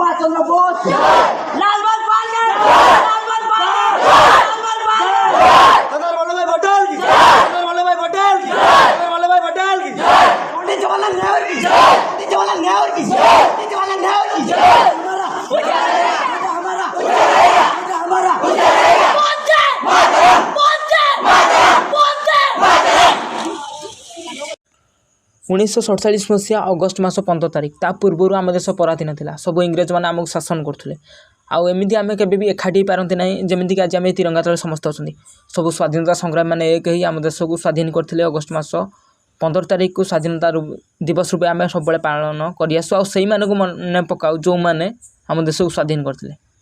सुभाष चंद्र बोस लाल बहादुर सरदार वल्लभ भाई पटेल की सरदार वल्लभ भाई पटेल की सरदार वल्लभ भाई पटेल की पंडित जवाहरलाल नेहरू की पंडित जवाहरलाल नेहरू की पंडित जवाहरलाल नेहरू की हमारा हमारा 1947 मसीहा अगस्ट मास 15 तारिख ता पूर्व आम देश पराधीन था सब इंग्रेज मैंने आमको शासन करते आमती आम के एकाठी पारती ना जमीक आज आम तिरंगा तले समस्त अच्छा सब स्वाधीनता संग्राम मैंने एक ही आम देश को स्वाधीन करते अगस्ट मास 15 तारिख को स्वाधीनता दिवस रूपे आम सब पालन कर मन पकाऊ जो मैंने आम देश को स्वाधीन करते।